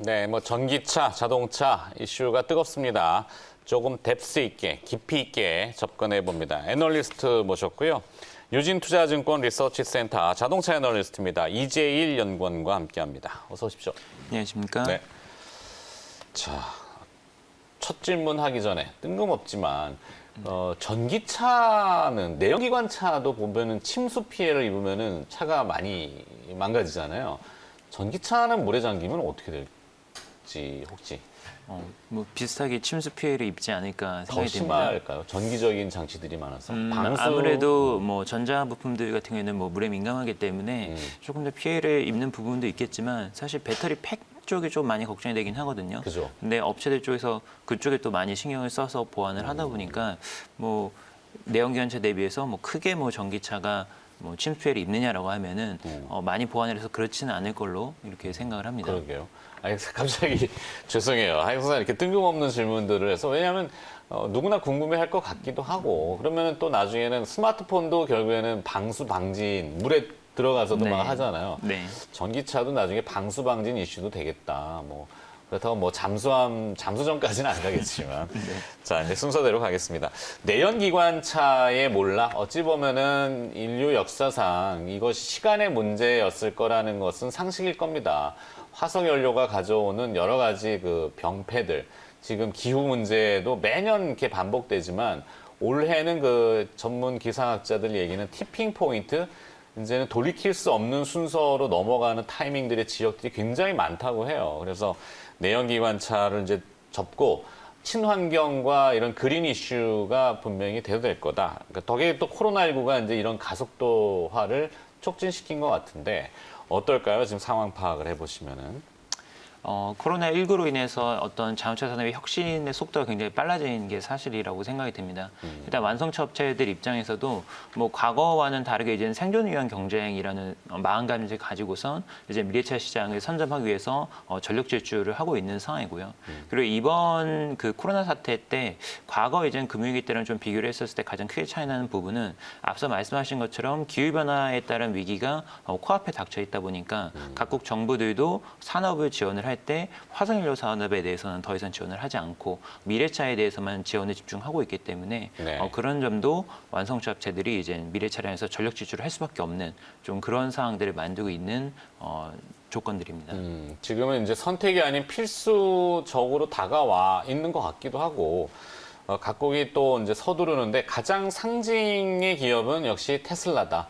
네, 뭐 전기차, 자동차 이슈가 뜨겁습니다. 조금 뎁스 있게, 깊이 있게 접근해 봅니다. 애널리스트 모셨고요. 유진투자증권 리서치센터 자동차 애널리스트입니다. 이재일 연구원과 함께합니다. 어서 오십시오. 안녕하십니까? 네. 자, 첫 질문 하기 전에 뜬금없지만 전기차는 내연기관차도 보면은 침수 피해를 입으면은 차가 많이 망가지잖아요. 전기차는 물에 잠기면 어떻게 될지 혹시 뭐 비슷하게 침수 피해를 입지 않을까 더 생각이 듭니다. 심할까요? 전기적인 장치들이 많아서 방수 아무래도 뭐 전자 부품들 같은 경우에는 뭐 물에 민감하기 때문에 조금 더 피해를 입는 부분도 있겠지만 사실 배터리 팩 쪽이 좀 많이 걱정이 되긴 하거든요. 그죠. 근데 업체들 쪽에서 그쪽에 또 많이 신경을 써서 보완을 하다 보니까 뭐 내연기관차 대비해서 뭐 크게 뭐 전기차가 뭐 침수 피해를 입느냐라고 하면은 많이 보완을 해서 그렇지는 않을 걸로 이렇게 생각을 합니다. 그러게요. 아니, 갑자기 죄송해요. 항상 이렇게 뜬금없는 질문들을 해서 왜냐하면 누구나 궁금해할 것 같기도 하고 그러면 또 나중에는 스마트폰도 결국에는 방수 방진 물에 들어가서도 네. 막 하잖아요. 네. 전기차도 나중에 방수 방진 이슈도 되겠다. 뭐 그렇다고 뭐 잠수정까지는 안 가겠지만 자 이제 순서대로 가겠습니다. 내연기관차의 몰락 어찌 보면은 인류 역사상 이것이 시간의 문제였을 거라는 것은 상식일 겁니다. 화석 연료가 가져오는 여러 가지 그 병폐들 지금 기후 문제도 매년 이렇게 반복되지만 올해는 그 전문 기상학자들 얘기는 티핑 포인트 이제는 돌이킬 수 없는 순서로 넘어가는 타이밍들의 지역들이 굉장히 많다고 해요. 그래서 내연기관차를 이제 접고 친환경과 이런 그린 이슈가 분명히 대두될 거다. 그러니까 덕에 또 코로나19가 이제 이런 가속도화를 촉진시킨 것 같은데 어떨까요? 지금 상황 파악을 해보시면은. 코로나19로 인해서 어떤 자동차 산업의 혁신의 속도가 굉장히 빨라진 게 사실이라고 생각이 듭니다. 일단 완성차 업체들 입장에서도 뭐 과거와는 다르게 이제는 생존을 위한 경쟁이라는 마음가짐을 가지고선 이제 미래차 시장을 선점하기 위해서 전력 질주를 하고 있는 상황이고요. 그리고 이번 그 코로나 사태 때 과거 이제는 금융위기 때랑 좀 비교를 했었을 때 가장 크게 차이 나는 부분은 앞서 말씀하신 것처럼 기후변화에 따른 위기가 코앞에 닥쳐 있다 보니까 각국 정부들도 산업을 지원을 할 때 화석연료 산업에 대해서는 더 이상 지원을 하지 않고 미래차에 대해서만 지원을 집중하고 있기 때문에 네. 그런 점도 완성차 업체들이 이제 미래 차량에서 전력 지출을 할 수밖에 없는 좀 그런 상황들을 만들고 있는 조건들입니다. 지금은 이제 선택이 아닌 필수적으로 다가와 있는 것 같기도 하고 각국이 또 이제 서두르는데 가장 상징의 기업은 역시 테슬라다.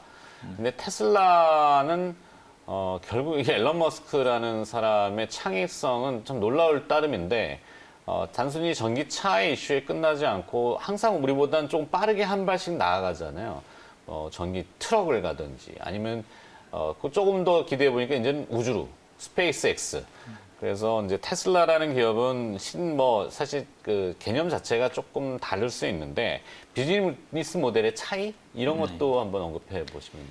근데 테슬라는 결국 이게 앨런 머스크라는 사람의 창의성은 참 놀라울 따름인데 단순히 전기차의 이슈에 끝나지 않고 항상 우리보다는 조금 빠르게 한 발씩 나아가잖아요. 전기 트럭을 가든지 아니면 조금 더 기대해 보니까 이제는 우주로 스페이스 X. 그래서 이제 테슬라라는 기업은 사실 그 개념 자체가 조금 다를 수 있는데 비즈니스 모델의 차이 이런 것도 한번 언급해 보시면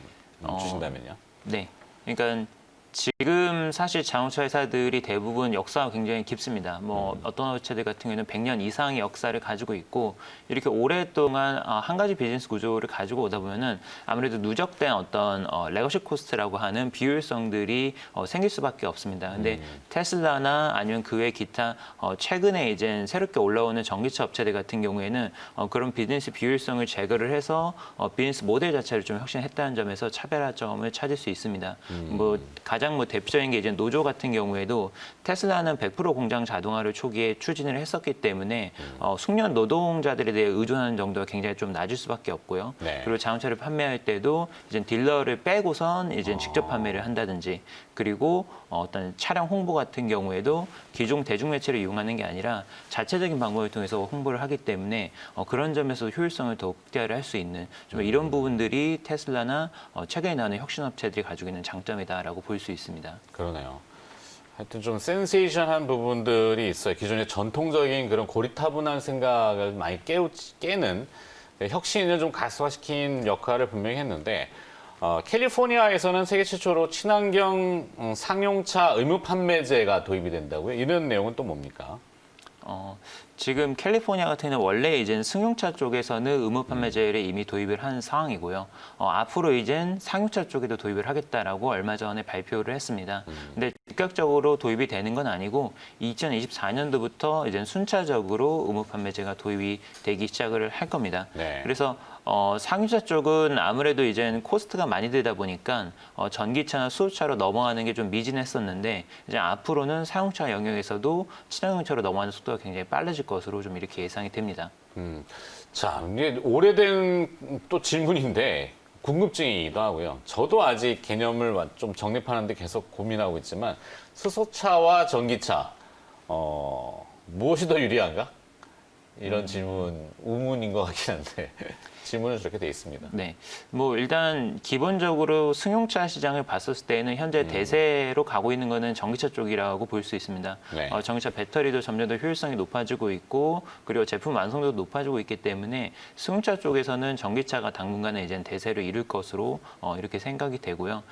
주신다면요. 네. 그러니까 지금 사실 자동차 회사들이 대부분 역사가 굉장히 깊습니다. 뭐 어떤 업체들 같은 경우에는 100년 이상의 역사를 가지고 있고 이렇게 오랫동안 한 가지 비즈니스 구조를 가지고 오다 보면은 아무래도 누적된 어떤 레거시 코스트라고 하는 비효율성들이 생길 수밖에 없습니다. 근데 테슬라나 아니면 그 외 기타 최근에 이제 새롭게 올라오는 전기차 업체들 같은 경우에는 그런 비즈니스 비효율성을 제거를 해서 비즈니스 모델 자체를 좀 혁신했다는 점에서 차별화점을 찾을 수 있습니다. 뭐 가장 대표적인 게 이제 노조 같은 경우에도 테슬라는 100% 공장 자동화를 초기에 추진을 했었기 때문에 숙련 노동자들에 대해 의존하는 정도가 굉장히 좀 낮을 수밖에 없고요. 네. 그리고 자동차를 판매할 때도 이제 딜러를 빼고선 이제 직접 판매를 한다든지 그리고 어떤 차량 홍보 같은 경우에도 기존 대중 매체를 이용하는 게 아니라 자체적인 방법을 통해서 홍보를 하기 때문에 그런 점에서 효율성을 더 극대화를 할 수 있는 좀 이런 부분들이 테슬라나 최근에 나오는 혁신 업체들이 가지고 있는 장점이다라고 볼 수 있습니다. 그러네요. 하여튼 좀 센세이션한 부분들이 있어요. 기존의 전통적인 그런 고리타분한 생각을 많이 깨는 혁신을 좀 가속화시킨 역할을 분명히 했는데 캘리포니아에서는 세계 최초로 친환경 상용차 의무 판매제가 도입이 된다고요? 이런 내용은 또 뭡니까? 지금 캘리포니아 같은 경우는 원래 이제 승용차 쪽에서는 의무 판매제를 이미 도입을 한 상황이고요. 앞으로 이젠 상용차 쪽에도 도입을 하겠다라고 얼마 전에 발표를 했습니다. 근데 즉각적으로 도입이 되는 건 아니고 2024년도부터 이제 순차적으로 의무 판매제가 도입이 되기 시작을 할 겁니다. 네. 그래서 상용차 쪽은 아무래도 이제는 코스트가 많이 들다 보니까 전기차나 수소차로 넘어가는 게 좀 미진했었는데 이제 앞으로는 사용차 영역에서도 친환경차로 넘어가는 속도가 굉장히 빨라질 것으로 좀 이렇게 예상이 됩니다. 자, 이게 오래된 또 질문인데 궁금증이기도 하고요. 저도 아직 개념을 좀 정립하는데 계속 고민하고 있지만 수소차와 전기차 무엇이 더 유리한가? 이런 질문, 의문인 것 같긴 한데 질문은 저렇게 돼 있습니다. 네, 뭐 일단 기본적으로 승용차 시장을 봤을 때는 현재 대세로 가고 있는 거는 전기차 쪽이라고 볼 수 있습니다. 네. 전기차 배터리도 점점 더 효율성이 높아지고 있고 그리고 제품 완성도도 높아지고 있기 때문에 승용차 쪽에서는 전기차가 당분간은 이제 대세를 이룰 것으로 이렇게 생각이 되고요.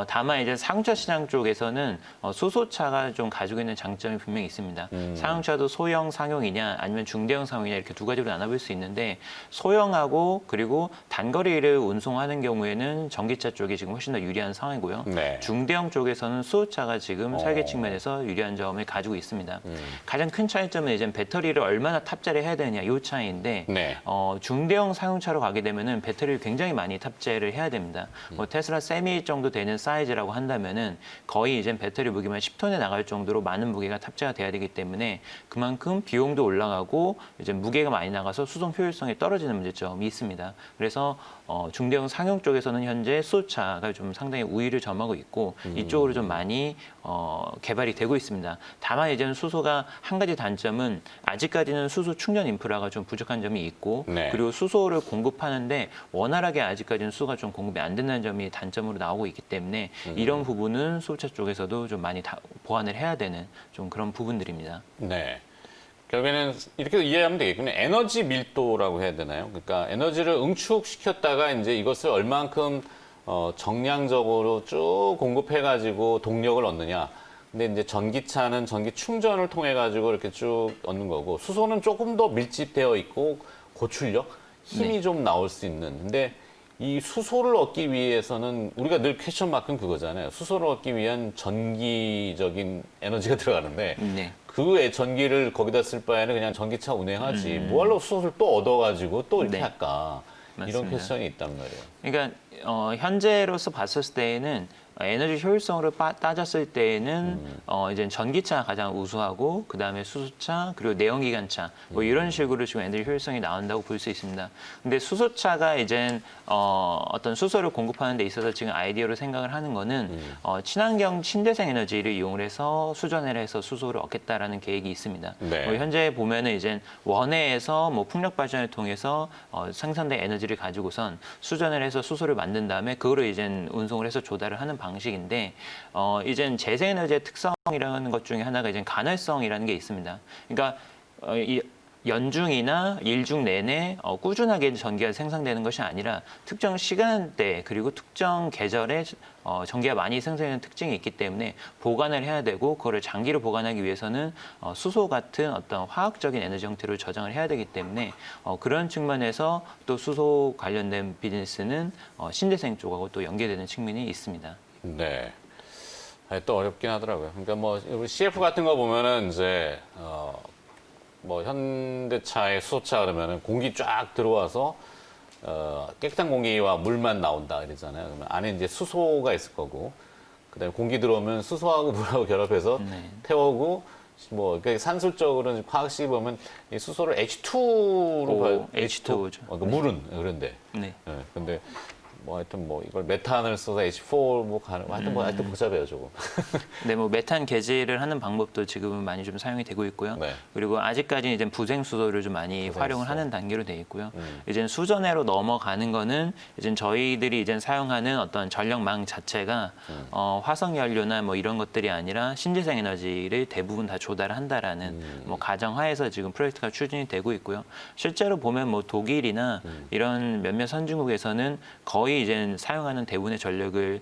다만 이제 상용차 시장 쪽에서는 수소차가 좀 가지고 있는 장점이 분명히 있습니다. 상용차도 소형 상용이냐 아니면 중대형 상용이냐 이렇게 두 가지로 나눠볼 수 있는데 소형하고 그리고 단거리를 운송하는 경우에는 전기차 쪽이 지금 훨씬 더 유리한 상황이고요. 네. 중대형 쪽에서는 수소차가 지금 설계 측면에서 유리한 점을 가지고 있습니다. 가장 큰 차이점은 이제 배터리를 얼마나 탑재를 해야 되느냐 이 차이인데 네. 중대형 상용차로 가게 되면은 배터리를 굉장히 많이 탑재를 해야 됩니다. 뭐 테슬라 세미 정도 되는 사이즈라고 한다면은 거의 이제 배터리 무게만 10톤에 나갈 정도로 많은 무게가 탑재가 돼야 되기 때문에 그만큼 비용도 올라가고 이제 무게가 많이 나가서 수송 효율성이 떨어지는 문제점이 있습니다. 그래서 중대형 상용 쪽에서는 현재 수소차가 좀 상당히 우위를 점하고 있고 이쪽으로 좀 많이 개발이 되고 있습니다. 다만 이제는 수소가 한 가지 단점은 아직까지는 수소 충전 인프라가 좀 부족한 점이 있고 네. 그리고 수소를 공급하는데 원활하게 아직까지는 수소가 좀 공급이 안 된다는 점이 단점으로 나오고 있기 때문에 이런 부분은 수소차 쪽에서도 좀 많이 보완을 해야 되는 좀 그런 부분들입니다. 네. 결국에는 이렇게 이해하면 되겠군요. 에너지 밀도라고 해야 되나요? 그러니까 에너지를 응축시켰다가 이제 이것을 얼만큼 정량적으로 쭉 공급해가지고 동력을 얻느냐. 근데 이제 전기차는 전기 충전을 통해 가지고 이렇게 쭉 얻는 거고 수소는 조금 더 밀집되어 있고 고출력, 힘이 네. 좀 나올 수 있는. 근데 이 수소를 얻기 위해서는 우리가 늘 퀘스천 마크는 그거잖아요. 수소를 얻기 위한 전기적인 에너지가 들어가는데 네. 그 전기를 거기다 쓸 바에는 그냥 전기차 운행하지. 뭐하러 수소를 또 얻어가지고 또 이렇게 네. 할까. 이런 맞습니다. 퀘스천이 있단 말이에요. 그러니까 현재로서 봤을 때에는 에너지 효율성으로 따졌을 때에는 이제 전기차가 가장 우수하고 그 다음에 수소차 그리고 내연기관차 뭐 이런 식으로 지금 에너지 효율성이 나온다고 볼 수 있습니다. 근데 수소차가 이제 어떤 수소를 공급하는 데 있어서 지금 아이디어로 생각을 하는 거는 친환경 신재생 에너지를 이용을 해서 수전을 해서 수소를 얻겠다라는 계획이 있습니다. 네. 뭐 현재 보면은 이제 원해에서 뭐 풍력 발전을 통해서 생산된 에너지를 가지고선 수전을 해서 수소를 만든 다음에 그거를 이제 운송을 해서 조달을 하는 방식인데 이젠 재생에너지의 특성이라는 것 중에 하나가 이제 간헐성이라는 게 있습니다. 그러니까 이 연중이나 일중 내내 꾸준하게 전기가 생산되는 것이 아니라 특정 시간대 그리고 특정 계절에 전기가 많이 생성되는 특징이 있기 때문에 보관을 해야 되고 그거를 장기로 보관하기 위해서는 수소 같은 어떤 화학적인 에너지 형태로 저장을 해야 되기 때문에 그런 측면에서 또 수소 관련된 비즈니스는 신재생 쪽하고 또 연계되는 측면이 있습니다. 네. 또 어렵긴 하더라고요. 그러니까 뭐 우리 CF 같은 거 보면은 이제 뭐 현대차의 수소차 그러면은 공기 쫙 들어와서 깨끗한 공기와 물만 나온다 그러잖아요. 그러면 안에 이제 수소가 있을 거고, 그다음에 공기 들어오면 수소하고 물하고 결합해서 네. 태우고 뭐 산술적으로는 화학식이 보면 이 수소를 H2로 봐요. H2죠. 그 물은 그런데. 네. 네, 근데 뭐 하여튼 뭐 이걸 메탄을 써서 H4 뭐 가는 하여튼 뭐 하여튼 복잡해요 조금. 네, 뭐 메탄 개제를 하는 방법도 지금은 많이 좀 사용이 되고 있고요. 네. 그리고 아직까지는 이제 부생 수소를 좀 많이 부생 활용을 수소. 하는 단계로 돼 있고요. 이제 수전해로 넘어가는 거는 이제 저희들이 이제 사용하는 어떤 전력망 자체가 화석 연료나 뭐 이런 것들이 아니라 신재생 에너지를 대부분 다 조달한다라는 뭐 가정하에서 지금 프로젝트가 추진이 되고 있고요. 실제로 보면 뭐 독일이나 이런 몇몇 선진국에서는 거의 이제 사용하는 대부분의 전력을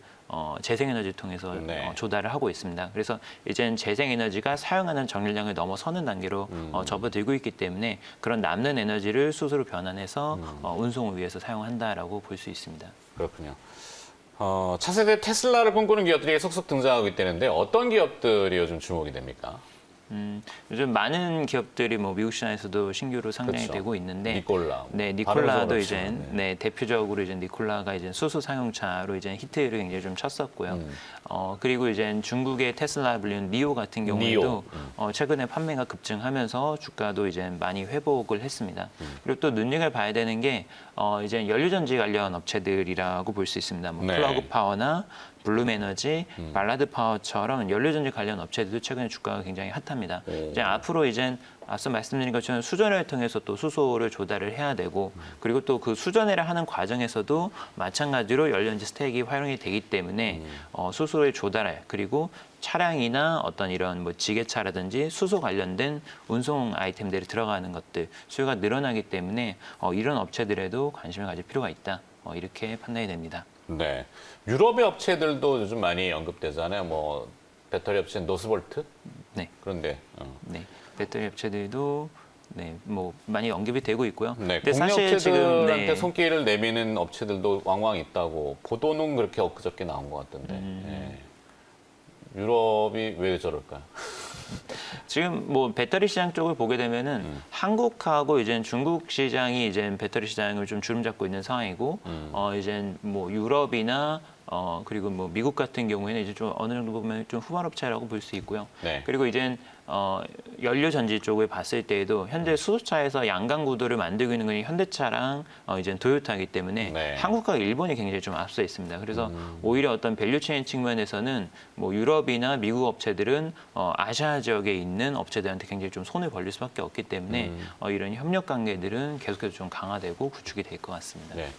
재생에너지를 통해서 네. 조달을 하고 있습니다. 그래서 이젠 재생에너지가 사용하는 정률량을 넘어서는 단계로 접어들고 있기 때문에 그런 남는 에너지를 수소로 변환해서 운송을 위해서 사용한다라고 볼 수 있습니다. 그렇군요. 차세대 테슬라를 꿈꾸는 기업들이 속속 등장하고 있다는데 어떤 기업들이 요즘 주목이 됩니까? 요즘 많은 기업들이 뭐 미국 시장에서도 신규로 상장이 그렇죠. 되고 있는데, 니콜라, 네, 발음 니콜라도 좀 이제 어렵지만, 네, 대표적으로 이제 니콜라가 이제 수소 사용차로 이제 히트를 굉장히 좀 쳤었고요. 그리고 이제 중국의 테슬라 불리는 니오 같은 경우에도 최근에 판매가 급증하면서 주가도 이제 많이 회복을 했습니다. 그리고 또 눈여겨봐야 되는 게 이제 연료전지 관련 업체들이라고 볼 수 있습니다. 뭐 네. 플러그 파워나 블룸에너지, 발라드 파워처럼 연료전지 관련 업체들도 최근에 주가가 굉장히 핫합니다. 이제 앞으로 이제 앞서 말씀드린 것처럼 수전회를 통해서 또 수소를 조달을 해야 되고, 그리고 또 그 수전회를 하는 과정에서도 마찬가지로 연료전지 스택이 활용이 되기 때문에 수소의 조달할, 그리고 차량이나 어떤 이런 뭐 지게차라든지 수소 관련된 운송 아이템들이 들어가는 것들 수요가 늘어나기 때문에 이런 업체들에도 관심을 가질 필요가 있다. 이렇게 판단이 됩니다. 네. 유럽의 업체들도 요즘 많이 언급되잖아요. 뭐 배터리 업체 노스볼트? 네. 그런데 네, 배터리 업체들도 네, 뭐 많이 언급이 되고 있고요. 네, 근데 국내 사실 지금 업체들한테 네, 손길을 내미는 업체들도 왕왕 있다고 보도는 그렇게 엊그저께 나온 것 같던데 네. 유럽이 왜 저럴까요? 지금 뭐 배터리 시장 쪽을 보게 되면은 한국하고 이제 중국 시장이 이제 배터리 시장을 좀 주름잡고 있는 상황이고, 이제 뭐 유럽이나 그리고 뭐 미국 같은 경우에는 이제 좀 어느 정도 보면 좀 후발업체라고 볼 수 있고요. 네. 그리고 이제 연료 전지 쪽을 봤을 때에도 현재 수소차에서 양강 구도를 만들고 있는 건 현대차랑 이제 도요타이기 때문에 네. 한국과 일본이 굉장히 좀 앞서 있습니다. 그래서 오히려 어떤 밸류체인 측면에서는 뭐 유럽이나 미국 업체들은 아시아 지역에 있는 업체들한테 굉장히 좀 손을 벌릴 수밖에 없기 때문에 이런 협력 관계들은 계속해서 좀 강화되고 구축이 될 것 같습니다. 네.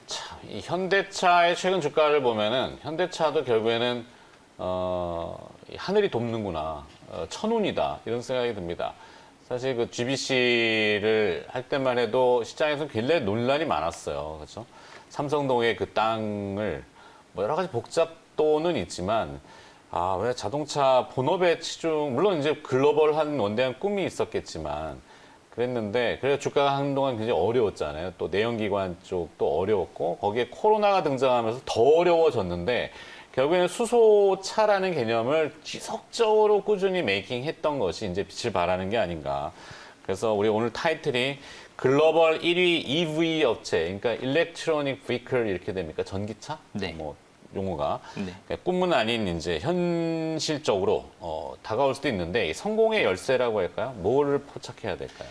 참, 이 현대차의 최근 주가를 보면은 현대차도 결국에는 이 하늘이 돕는구나, 천운이다 이런 생각이 듭니다. 사실 그 GBC를 할 때만 해도 시장에서 굉장히 논란이 많았어요. 그렇죠? 삼성동의 그 땅을 뭐 여러 가지 복잡도는 있지만 왜 자동차 본업의 치중 물론 이제 글로벌한 원대한 꿈이 있었겠지만 그랬는데 그래서 주가가 한동안 굉장히 어려웠잖아요. 또 내연기관 쪽도 어려웠고 거기에 코로나가 등장하면서 더 어려워졌는데 결국에는 수소차라는 개념을 지속적으로 꾸준히 메이킹했던 것이 이제 빛을 발하는 게 아닌가. 그래서 우리 오늘 타이틀이 글로벌 1위 EV 업체, 그러니까 일렉트로닉 비클 이렇게 됩니까? 전기차? 네. 뭐 용어가 네. 꿈은 아닌 이제 현실적으로 다가올 수도 있는데 이 성공의 열쇠라고 할까요? 뭐를 포착해야 될까요?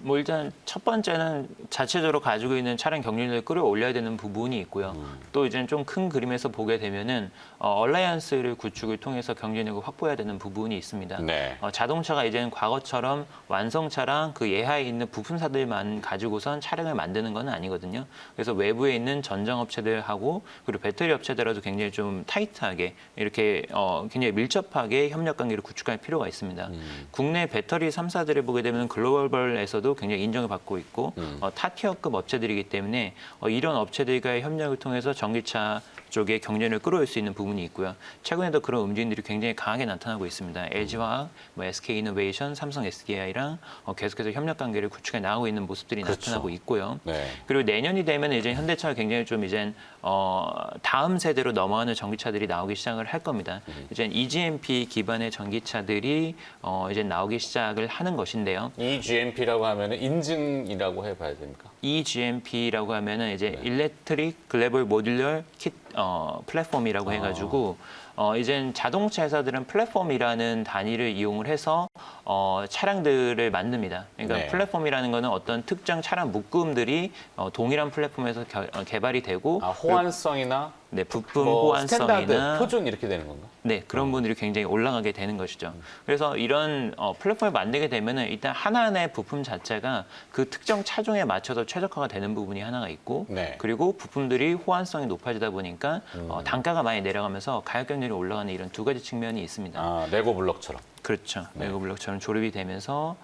뭐 일단 첫 번째는 자체적으로 가지고 있는 차량 경쟁력을 끌어올려야 되는 부분이 있고요. 또 이제 좀 큰 그림에서 보게 되면은 얼라이언스를 구축을 통해서 경쟁력을 확보해야 되는 부분이 있습니다. 네. 자동차가 이제는 과거처럼 완성차랑 그 예하에 있는 부품사들만 가지고선 차량을 만드는 건 아니거든요. 그래서 외부에 있는 전장업체들하고 그리고 배터리 업체들하고도 굉장히 좀 타이트하게 이렇게 굉장히 밀접하게 협력 관계를 구축할 필요가 있습니다. 국내 배터리 3사들을 보게 되면 글로벌에서도 굉장히 인정을 받고 있고 타티어급 업체들이기 때문에 이런 업체들과의 협력을 통해서 전기차 쪽에 경쟁을 끌어올 수 있는 부분이 있고요. 최근에도 그런 움직임들이 굉장히 강하게 나타나고 있습니다. LG화학, 뭐 SK이노베이션, 삼성 SDI랑 계속해서 협력 관계를 구축해 나가고 있는 모습들이 그렇죠. 나타나고 있고요. 네. 그리고 내년이 되면 이제 현대차가 굉장히 좀 이제 다음 세대로 넘어가는 전기차들이 나오기 시작을 할 겁니다. 이제 EGMP 기반의 전기차들이 이제 나오기 시작을 하는 것인데요. 이 GMP라고 하면은 인증이라고 해봐야 됩니까? EGMP라고 하면은 이제 일렉트릭 글로벌 모듈러 킷 플랫폼이라고 해가지고 이제 자동차 회사들은 플랫폼이라는 단위를 이용을 해서 차량들을 만듭니다. 그러니까 네. 플랫폼이라는 거는 어떤 특정 차량 묶음들이 동일한 플랫폼에서 개발이 되고 호환성이나 네, 부품 뭐 스탠다드, 호환성이나 표준 이렇게 되는 건가? 네, 그런 분들이 굉장히 올라가게 되는 것이죠. 그래서 이런 플랫폼을 만들게 되면은 일단 하나하나의 부품 자체가 그 특정 차종에 맞춰서 최적화가 되는 부분이 하나가 있고, 네. 그리고 부품들이 호환성이 높아지다 보니까 단가가 많이 내려가면서 가격 경쟁이 올라가는 이런 두 가지 측면이 있습니다. 레고 블록처럼. 그렇죠. 레고 블록처럼 조립이 되면서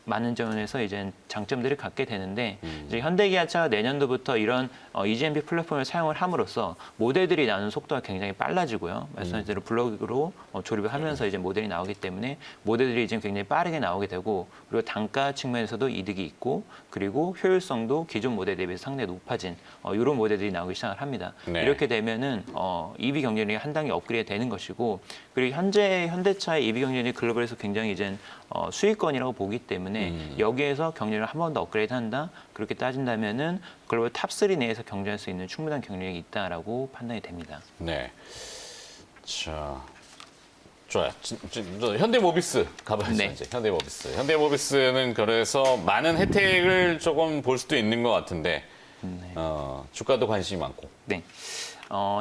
많은 점에서 이제 장점들을 갖게 되는데 이제 현대기아차가 내년도부터 이런 EGMP 플랫폼을 사용을 함으로써 모델들이 나오는 속도가 굉장히 빨라지고요. 말씀하신 대로 블록으로 조립을 하면서 이제 모델이 나오기 때문에 모델들이 이제 굉장히 빠르게 나오게 되고 그리고 단가 측면에서도 이득이 있고 그리고 효율성도 기존 모델 대비해서 상당히 높아진 이런 모델들이 나오기 시작을 합니다. 네. 이렇게 되면은 EV 경쟁력이 한 단계 업그레이드 되는 것이고 그리고 현재 현대차의 EV 경쟁력이 글로벌에서 굉장히 이제 수익권이라고 보기 때문에 여기에서 경쟁력을 한 번 더 업그레이드한다 그렇게 따진다면은 글로벌 탑3 내에서 경쟁할 수 있는 충분한 경쟁력이 있다라고 판단이 됩니다. 네. 자, 좋아요. 현대모비스 가봐야죠. 네. 이제 현대모비스. 현대모비스는 그래서 많은 혜택을 조금 볼 수도 있는 것 같은데 주가도 관심이 많고. 네.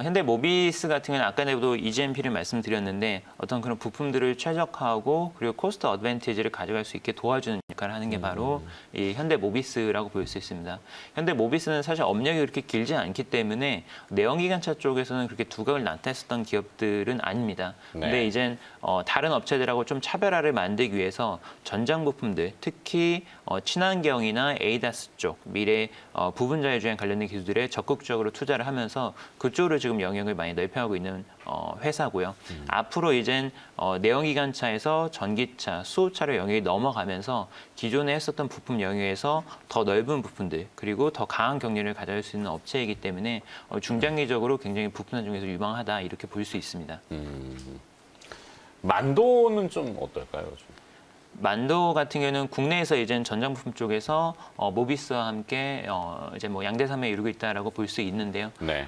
현대 모비스 같은 경우는 아까도 EGMP를 말씀드렸는데 어떤 그런 부품들을 최적화하고 그리고 코스트 어드밴티지를 가져갈 수 있게 도와주는 역할을 하는 게 바로 이 현대 모비스라고 볼 수 있습니다. 현대 모비스는 사실 업력이 그렇게 길지 않기 때문에 내연기관차 쪽에서는 그렇게 두각을 나타냈었던 기업들은 아닙니다. 근데 네. 이젠 다른 업체들하고 좀 차별화를 만들기 위해서 전장 부품들, 특히 친환경이나 에이다스 쪽, 미래 부분 자율주행 관련된 기술들에 적극적으로 투자를 하면서 그쪽으로 지금 영역을 많이 넓혀가고 있는 회사고요. 앞으로 이젠 내연기관차에서 전기차, 수소차로 영역이 넘어가면서 기존에 했었던 부품 영역에서 더 넓은 부품들 그리고 더 강한 경쟁력을 가져갈 수 있는 업체이기 때문에 중장기적으로 굉장히 부품사 중에서 유망하다 이렇게 볼 수 있습니다. 만도는 좀 어떨까요? 좀? 만도 같은 경우는 국내에서 이제 전장 부품 쪽에서 모비스와 함께 이제 뭐 양대산맥에 이루고 있다라고 볼 수 있는데요. 네.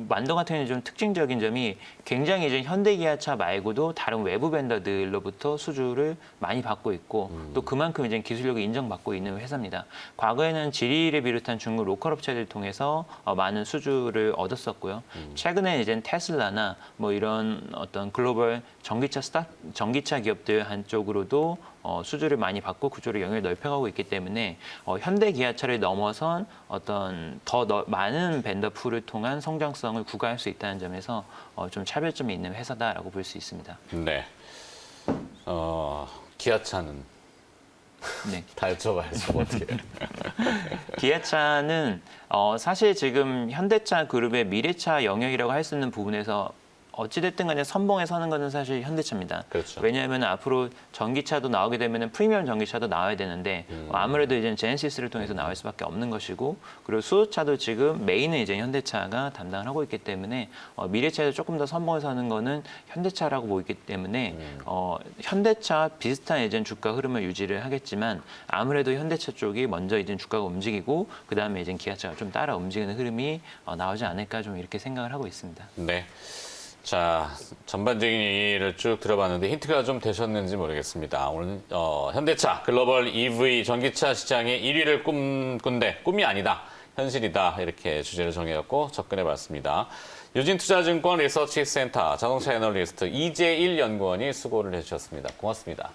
만도 같은 경우는 좀 특징적인 점이 굉장히 이제 현대기아차 말고도 다른 외부 벤더들로부터 수주를 많이 받고 있고 또 그만큼 이제 기술력을 인정받고 있는 회사입니다. 과거에는 지리를 비롯한 중국 로컬 업체들 통해서 많은 수주를 얻었었고요. 최근에 이제 테슬라나 뭐 이런 어떤 글로벌 전기차 기업들 한쪽으로도 수주를 많이 받고 그쪽으로 영역을 넓혀가고 있기 때문에 현대 기아차를 넘어선 어떤 더 많은 벤더 풀을 통한 성장성을 구가할 수 있다는 점에서 좀 차별점이 있는 회사다라고 볼 수 있습니다. 네. 기아차는 네. 다 여쭤봐야죠. 어떻게. 기아차는 사실 지금 현대차 그룹의 미래차 영역이라고 할 수 있는 부분에서 어찌됐든 간에 선봉에 서는 것은 사실 현대차입니다. 그렇죠. 왜냐하면 앞으로 전기차도 나오게 되면 프리미엄 전기차도 나와야 되는데 아무래도 이제 제네시스를 통해서 나올 수밖에 없는 것이고 그리고 수소차도 지금 메인은 이제 현대차가 담당을 하고 있기 때문에 미래차에서 조금 더 선봉에 서는 거는 현대차라고 보이기 때문에 현대차 비슷한 이제 주가 흐름을 유지를 하겠지만 아무래도 현대차 쪽이 먼저 이제 주가가 움직이고 그 다음에 이제 기아차가 좀 따라 움직이는 흐름이 나오지 않을까 좀 이렇게 생각을 하고 있습니다. 네. 자, 전반적인 얘기를 쭉 들어봤는데 힌트가 좀 되셨는지 모르겠습니다. 오늘 현대차 글로벌 EV 전기차 시장의 1위를 꿈꾼데 꿈이 아니다, 현실이다 이렇게 주제를 정해갖고 접근해봤습니다. 유진투자증권 리서치센터 자동차 애널리스트 이재일 연구원이 수고를 해주셨습니다. 고맙습니다.